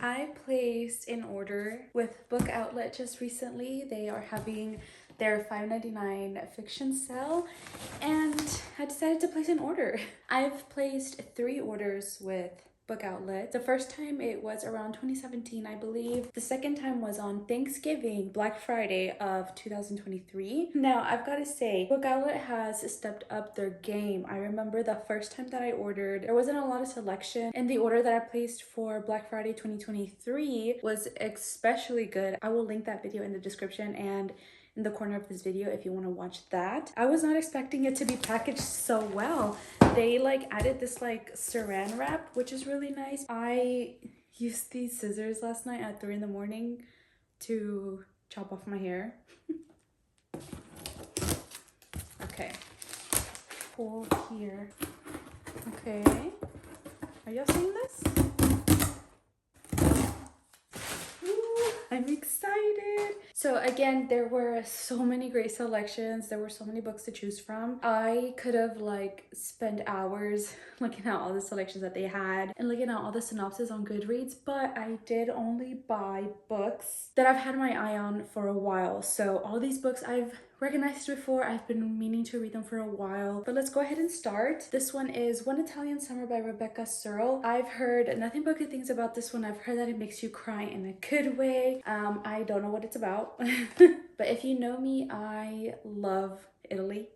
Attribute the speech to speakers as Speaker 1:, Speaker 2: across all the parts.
Speaker 1: I placed an order with Book Outlet just recently. They are having their $5.99 fiction sale and I decided to place an order. I've placed 3 orders with Book Outlet. The first time it was around 2017, I believe. The second time was on Thanksgiving, Black Friday of 2023. Now, I've got to say, Book Outlet has stepped up their game. I remember the first time that I ordered, there wasn't a lot of selection, and the order that I placed for Black Friday 2023 was especially good. I will link that video in the description and in the corner of this video if you want to watch that. I was not expecting it to be packaged so well. They like added this like saran wrap, which is really nice. I used these scissors last night at 3 in the morning to chop off my hair. Okay, pull here. Okay, are y'all seeing this? I'm excited. So again, there were so many great selections. There were so many books to choose from. I could have like spent hours looking at all the selections that they had and looking at all the synopses on Goodreads, but I did only buy books that I've had my eye on for a while. So all these books I've recognized before. I've been meaning to read them for a while, but let's go ahead and start. This one is One Italian Summer by Rebecca Searle. I've heard nothing but good things about this one. I've heard that it makes you cry in a good way. I don't know what it's about, but if you know me, I love Italy.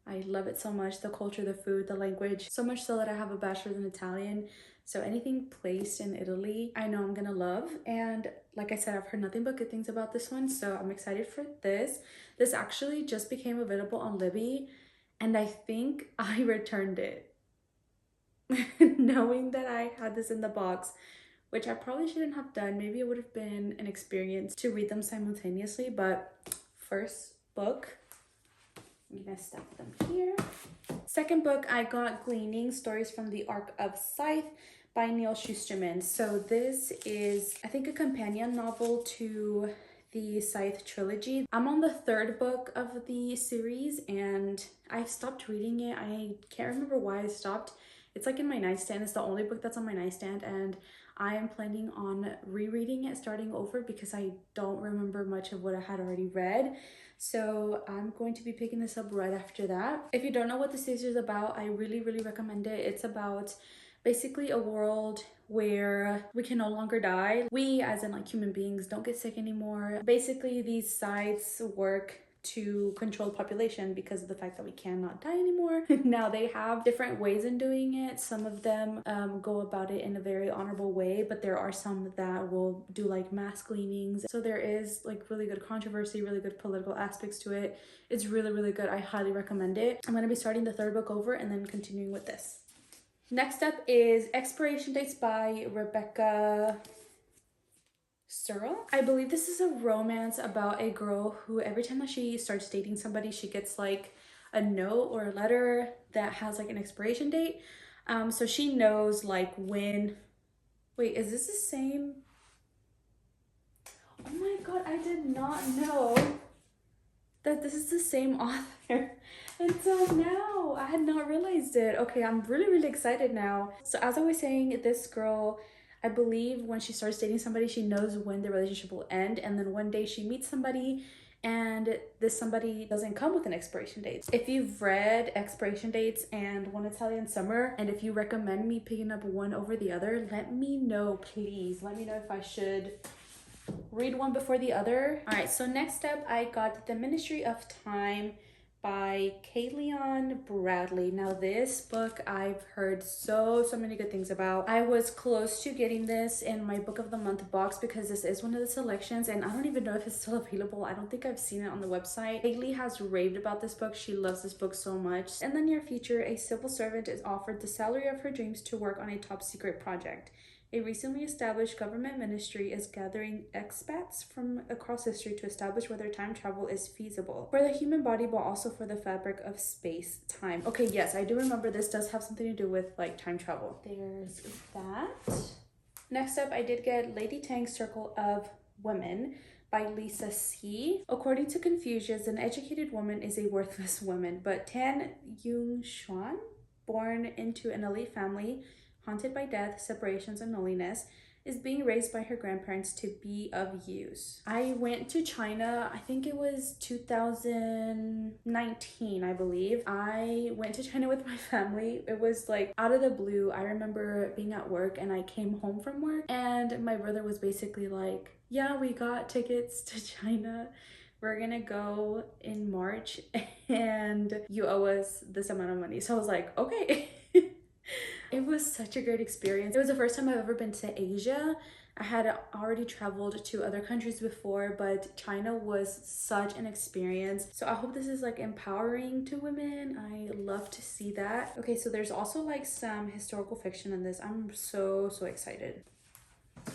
Speaker 1: I love it so much, the culture, the food, the language, so much so that I have a bachelor's in Italian. So anything placed in Italy, I know I'm gonna love. And like I said, I've heard nothing but good things about this one, so I'm excited for this. This actually just became available on Libby, and I think I returned it. Knowing that I had this in the box, which I probably shouldn't have done. Maybe it would have been an experience to read them simultaneously, but first book, I'm gonna stack them here. Second book, I got Gleaning, Stories from the Ark of Scythe by Neal Shusterman. So this is, I think, a companion novel to the Scythe trilogy. I'm on the 3rd book of the series and I stopped reading it. I can't remember why I stopped. It's like in my nightstand. It's the only book that's on my nightstand, and I am planning on rereading it, starting over, because I don't remember much of what I had already read. So I'm going to be picking this up right after that. If you don't know what the series is about, I really recommend it. It's about basically a world where we can no longer die. We, as in like human beings, don't get sick anymore. Basically, these scythes work to control the population because of the fact that we cannot die anymore. Now they have different ways in doing it. Some of them go about it in a very honorable way, but there are some that will do like mass gleanings. So there is like really good controversy, really good political aspects to it. It's really good. I highly recommend it. I'm gonna be starting the 3rd book over and then continuing with this. Next up is Expiration Dates by Rebecca Searle. I believe this is a romance about a girl who every time that she starts dating somebody, she gets like a note or a letter that has like an expiration date. So she knows like when, wait, is this the same? Oh my god, I did not know that this is the same author until now. I had not realized it. Okay, I'm really excited now. So as I was saying, this girl, I believe when she starts dating somebody, she knows when the relationship will end, and then one day she meets somebody and this somebody doesn't come with an expiration date. If you've read Expiration Dates and One Italian Summer, and if you recommend me picking up one over the other, let me know, please. Let me know if I should read one before the other. All right, so next up, I got The Ministry of Time by Kayleon Bradley. Now this book I've heard so many good things about. I was close to getting this in my book of the month box because this is one of the selections, and I don't even know if it's still available. I don't think I've seen it on the website. Kaylee has raved about this book. She loves this book so much. In the near future, a civil servant is offered the salary of her dreams to work on a top secret project. A recently established government ministry is gathering expats from across history to establish whether time travel is feasible for the human body, but also for the fabric of space-time. Okay, yes, I do remember this does have something to do with like time travel. There's that. Next up, I did get Lady Tang's Circle of Women by Lisa C. According to Confucius, an educated woman is a worthless woman, but Tan Yung Xuan, born into an elite family, haunted by death, separations, and loneliness, is being raised by her grandparents to be of use. I went to China, I think it was 2019, I believe. I went to China with my family. It was like out of the blue. I remember being at work and I came home from work and my brother was basically like, yeah, we got tickets to China. We're gonna go in March and you owe us this amount of money. So I was like, okay. It was such a great experience. It was the first time I've ever been to Asia. I had already traveled to other countries before, but China was such an experience. So I hope this is like empowering to women. I love to see that. Okay, so there's also like some historical fiction in this. I'm so excited.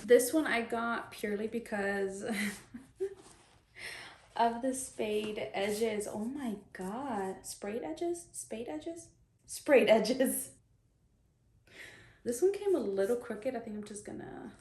Speaker 1: This one I got purely because of the spade edges. Oh my god. Sprayed edges? Spade edges? Sprayed edges. This one came a little crooked. I think I'm just gonna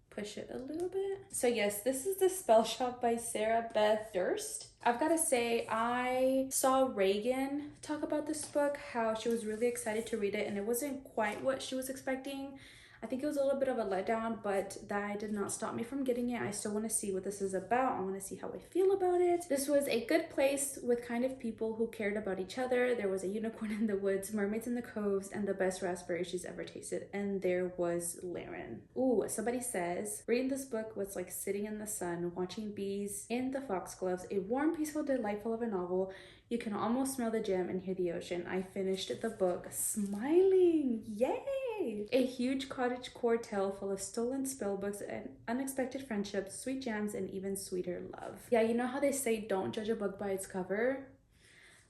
Speaker 1: push it a little bit. So yes, this is The Spell Shop by Sarah Beth Durst. I've got to say, I saw Reagan talk about this book, how she was really excited to read it, and it wasn't quite what she was expecting. I think it was a little bit of a letdown, but that did not stop me from getting it. I still want to see what this is about. I want to see how I feel about it. This was a good place with kind of people who cared about each other. There was a unicorn in the woods, mermaids in the coves, and the best raspberry she's ever tasted. And there was Laren. Ooh, somebody says, reading this book was like sitting in the sun, watching bees in the foxgloves, a warm, peaceful, delightful of a novel. You can almost smell the jam and hear the ocean. I finished the book smiling. Yay! A huge cottagecore tale full of stolen spell books and unexpected friendships, sweet jams, and even sweeter love. Yeah, you know how they say don't judge a book by its cover?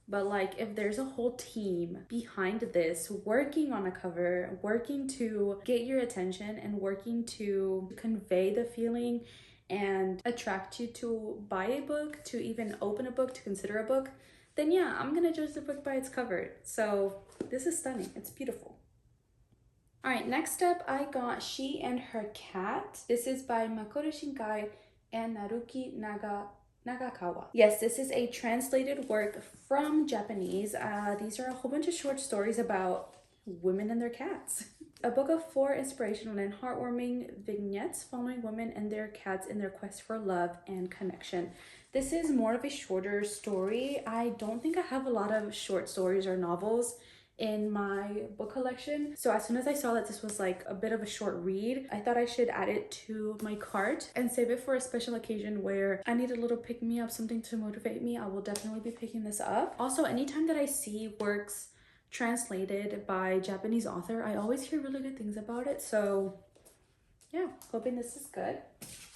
Speaker 1: But like, if there's a whole team behind this working on a cover, working to get your attention and working to convey the feeling and attract you to buy a book, to even open a book, to consider a book, then yeah, I'm gonna judge the book by its cover. So this is stunning. It's beautiful. All right, next up, I got She and Her Cat. This is by Makoto Shinkai and Naruki Nagakawa. Yes, this is a translated work from Japanese. These are a whole bunch of short stories about women and their cats. A book of 4 inspirational and heartwarming vignettes following women and their cats in their quest for love and connection. This is more of a shorter story. I don't think I have a lot of short stories or novels in my book collection. So as soon as I saw that this was like a bit of a short read, I thought I should add it to my cart and save it for a special occasion where I need a little pick-me-up, something to motivate me. I will definitely be picking this up. Also, anytime that I see works translated by Japanese author, I always hear really good things about it. So yeah, hoping this is good.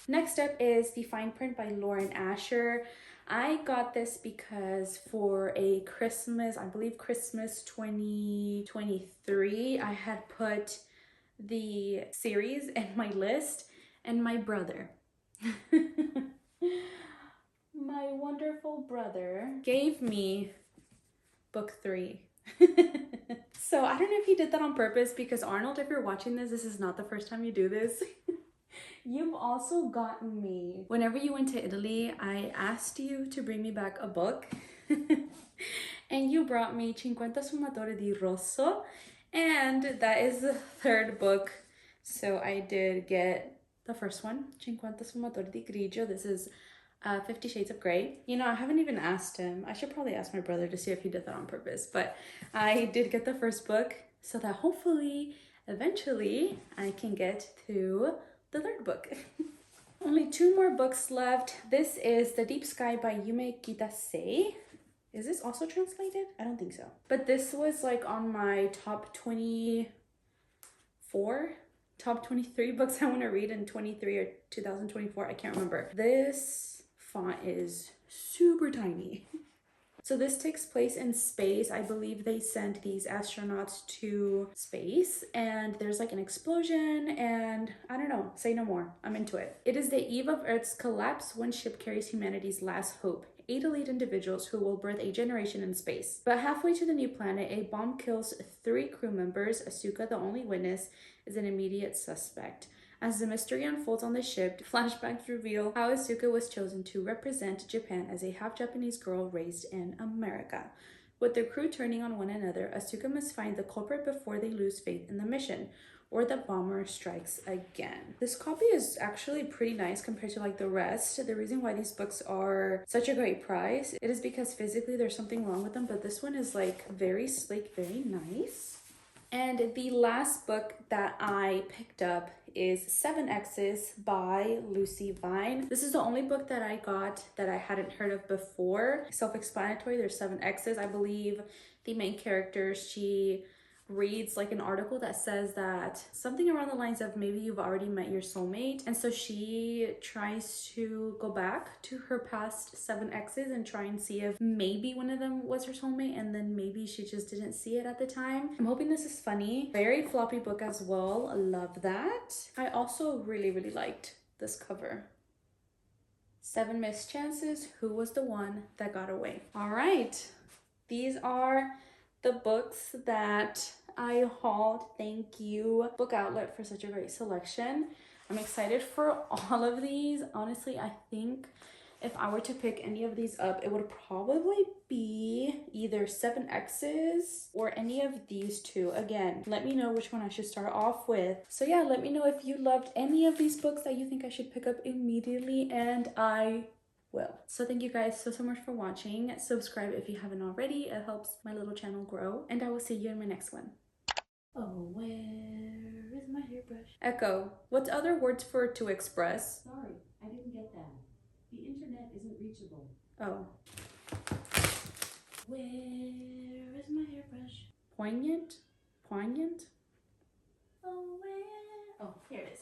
Speaker 1: Next up is The Fine Print by Lauren Asher. I got this because for a Christmas, I believe Christmas 2023, I had put the series in my list, and my brother, my wonderful brother, gave me book 3. So I don't know if he did that on purpose, because Arnold, if you're watching this, this is not the first time you do this. You've also gotten me. Whenever you went to Italy, I asked you to bring me back a book. And you brought me 50 Sfumatori di Rosso. And that is the 3rd book. So I did get the first one, 50 Sfumatori di Grigio. This is 50 Shades of Grey. You know, I haven't even asked him. I should probably ask my brother to see if he did that on purpose. But I did get the first book so that hopefully, eventually, I can get to the 3rd book. Only 2 more books left. This is The Deep Sky by Yume Kitase. Is this also translated? I don't think so. But this was like on my top 23 books I want to read in 23 or 2024. I can't remember. This font is super tiny. So this takes place in space. I believe they sent these astronauts to space and there's like an explosion and I don't know, say no more. I'm into it. It is the eve of Earth's collapse. One ship carries humanity's last hope. 8 elite individuals who will birth a generation in space. But halfway to the new planet, a bomb kills 3 crew members. Asuka, the only witness, is an immediate suspect. As the mystery unfolds on the ship, flashbacks reveal how Asuka was chosen to represent Japan as a half-Japanese girl raised in America. With the crew turning on one another, Asuka must find the culprit before they lose faith in the mission. or The Bomber Strikes Again. This copy is actually pretty nice compared to like the rest. The reason why these books are such a great price, it is because physically there's something wrong with them, but this one is like very sleek, very nice. And the last book that I picked up is 7X's by Lucy Vine. This is the only book that I got that I hadn't heard of before. Self-explanatory, there's 7X's. I believe the main character, she reads like an article that says that something around the lines of maybe you've already met your soulmate, and so she tries to go back to her past 7X's and try and see if maybe one of them was her soulmate, and then maybe she just didn't see it at the time. I'm hoping this is funny. Very floppy book as well. Love that. I also really liked this cover. 7 Missed Chances, Who Was the One That Got Away? All right, these are the books that I hauled. Thank you, Book Outlet, for such a great selection. I'm excited for all of these. Honestly, I think if I were to pick any of these up, it would probably be either 7X's or any of these two. Again, let me know which one I should start off with. So yeah, let me know if you loved any of these books that you think I should pick up immediately, and I will. So thank you guys so much for watching. Subscribe if you haven't already. It helps my little channel grow, and I will see you in my next one. Oh, where is my hairbrush? Echo. What's other words for to express?
Speaker 2: Sorry, I didn't get that. The internet isn't reachable.
Speaker 1: Oh. Where is my hairbrush? Poignant? Poignant? Oh, where? Oh, here it is.